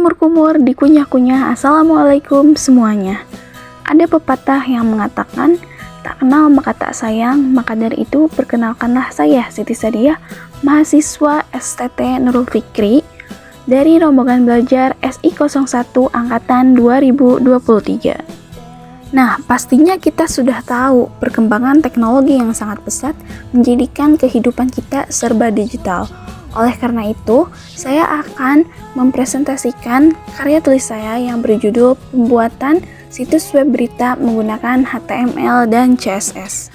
kumur-kumur, dikunyah-kunyah, assalamualaikum semuanya. Ada pepatah yang mengatakan, tak kenal maka tak sayang, maka dari itu perkenalkanlah saya Siti Sadiah, mahasiswa STT Nurul Fikri dari rombongan belajar SI 01 Angkatan 2023. Nah, pastinya kita sudah tahu perkembangan teknologi yang sangat pesat menjadikan kehidupan kita serba digital. Oleh karena itu, saya akan mempresentasikan karya tulis saya yang berjudul Pembuatan Situs Web Berita Menggunakan HTML dan CSS.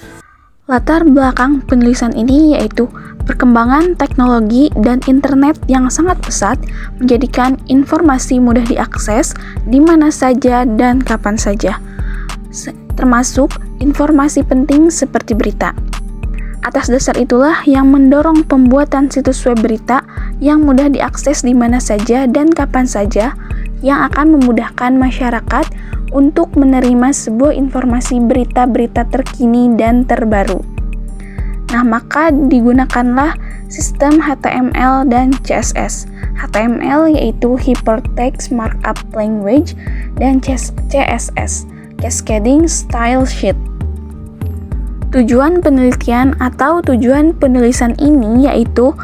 Latar belakang penulisan ini yaitu perkembangan teknologi dan internet yang sangat pesat menjadikan informasi mudah diakses di mana saja dan kapan saja, termasuk informasi penting seperti berita. Atas dasar itulah yang mendorong pembuatan situs web berita yang mudah diakses di mana saja dan kapan saja, yang akan memudahkan masyarakat untuk menerima sebuah informasi berita-berita terkini dan terbaru. Nah, maka digunakanlah sistem HTML dan CSS. HTML yaitu Hypertext Markup Language dan CSS, Cascading Style Sheet. Tujuan penelitian atau tujuan penulisan ini yaitu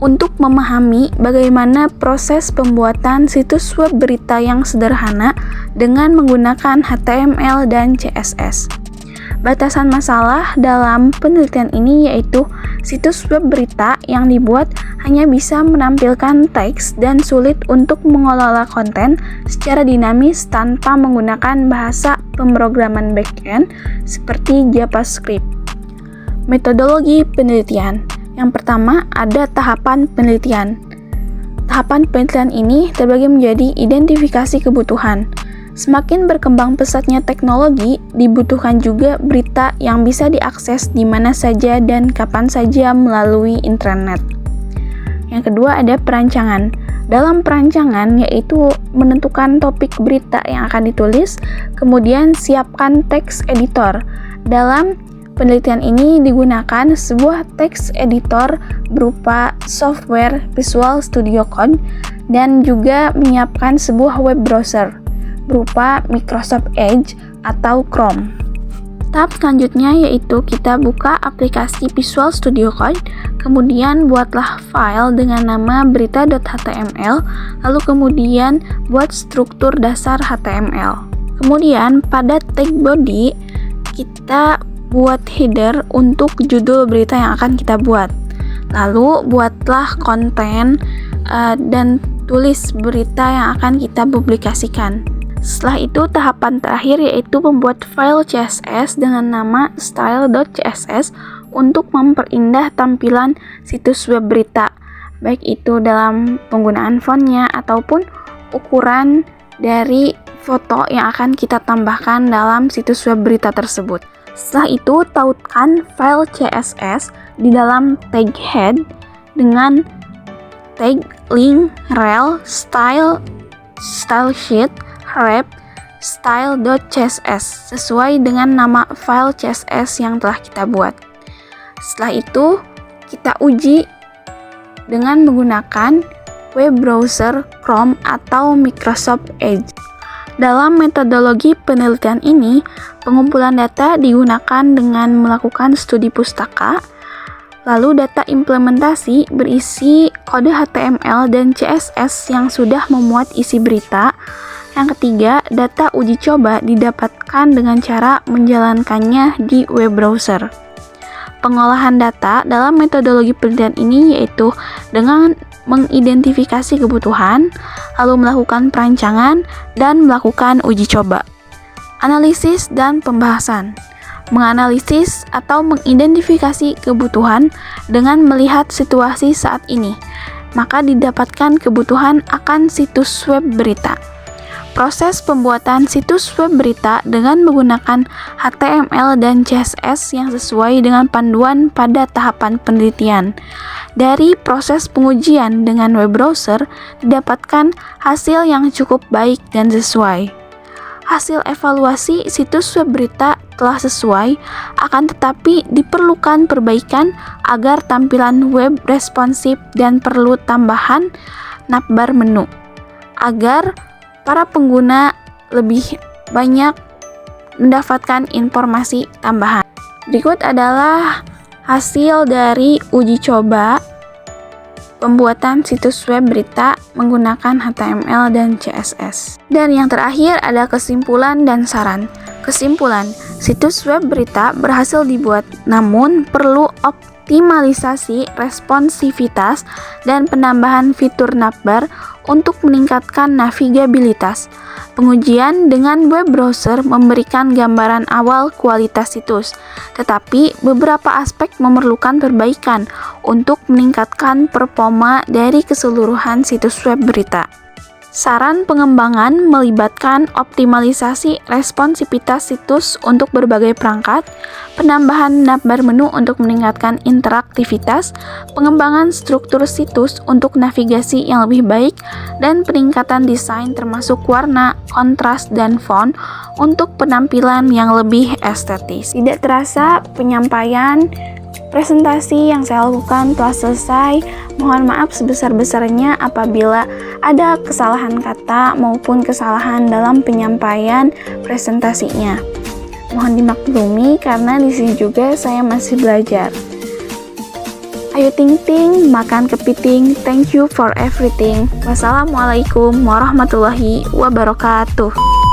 untuk memahami bagaimana proses pembuatan situs web berita yang sederhana dengan menggunakan HTML dan CSS. Batasan masalah dalam penelitian ini yaitu situs web berita yang dibuat hanya bisa menampilkan teks dan sulit untuk mengelola konten secara dinamis tanpa menggunakan bahasa pemrograman backend seperti JavaScript. Metodologi penelitian. Yang pertama ada tahapan penelitian. Tahapan penelitian ini terbagi menjadi identifikasi kebutuhan. Semakin berkembang pesatnya teknologi, dibutuhkan juga berita yang bisa diakses di mana saja dan kapan saja melalui internet. Yang kedua ada perancangan. Dalam perancangan yaitu menentukan topik berita yang akan ditulis, kemudian siapkan teks editor. Dalam penelitian ini digunakan sebuah teks editor berupa software Visual Studio Code dan juga menyiapkan sebuah web browser berupa Microsoft Edge atau Chrome. Tahap selanjutnya yaitu kita buka aplikasi Visual Studio Code, kemudian buatlah file dengan nama berita.html, lalu kemudian buat struktur dasar HTML. Kemudian pada tag body kita buat header untuk judul berita yang akan kita buat. Lalu buatlah konten dan tulis berita yang akan kita publikasikan. Setelah itu tahapan terakhir yaitu membuat file CSS dengan nama style.css untuk memperindah tampilan situs web berita, baik itu dalam penggunaan fontnya ataupun ukuran dari foto yang akan kita tambahkan dalam situs web berita tersebut. Setelah itu tautkan file CSS di dalam tag head dengan tag link rel style sheet wrap style.css sesuai dengan nama file CSS yang telah kita buat. Setelah itu kita uji dengan menggunakan web browser Chrome atau Microsoft Edge. Dalam metodologi penelitian ini, pengumpulan data digunakan dengan melakukan studi pustaka, lalu data implementasi berisi kode HTML dan CSS yang sudah memuat isi berita. Yang ketiga, data uji coba didapatkan dengan cara menjalankannya di web browser. Pengolahan data dalam metodologi penelitian ini yaitu dengan mengidentifikasi kebutuhan, lalu melakukan perancangan, dan melakukan uji coba. Analisis dan pembahasan. Menganalisis atau mengidentifikasi kebutuhan dengan melihat situasi saat ini, maka didapatkan kebutuhan akan situs web berita. Proses pembuatan situs web berita dengan menggunakan HTML dan CSS yang sesuai dengan panduan pada tahapan penelitian. Dari proses pengujian dengan web browser, didapatkan hasil yang cukup baik dan sesuai. Hasil evaluasi situs web berita telah sesuai, akan tetapi diperlukan perbaikan agar tampilan web responsif dan perlu tambahan navbar menu. agar para pengguna lebih banyak mendapatkan informasi tambahan. Berikut adalah hasil dari uji coba pembuatan situs web berita menggunakan HTML dan CSS. Dan yang terakhir ada kesimpulan dan saran. Kesimpulan, situs web berita berhasil dibuat, namun perlu optimalisasi responsivitas dan penambahan fitur navbar untuk meningkatkan navigabilitas. Pengujian dengan web browser memberikan gambaran awal kualitas situs, tetapi beberapa aspek memerlukan perbaikan untuk meningkatkan performa dari keseluruhan situs web berita. Saran pengembangan melibatkan optimalisasi responsivitas situs untuk berbagai perangkat, penambahan navbar menu untuk meningkatkan interaktivitas, pengembangan struktur situs untuk navigasi yang lebih baik, dan peningkatan desain termasuk warna, kontras, dan font untuk penampilan yang lebih estetis. Tidak terasa penyampaian presentasi yang saya lakukan telah selesai. Mohon maaf sebesar-besarnya apabila ada kesalahan kata maupun kesalahan dalam penyampaian presentasinya. Mohon dimaklumi karena di sini juga saya masih belajar. Ayo ting ting, makan kepiting. Thank you for everything. Wassalamualaikum warahmatullahi wabarakatuh.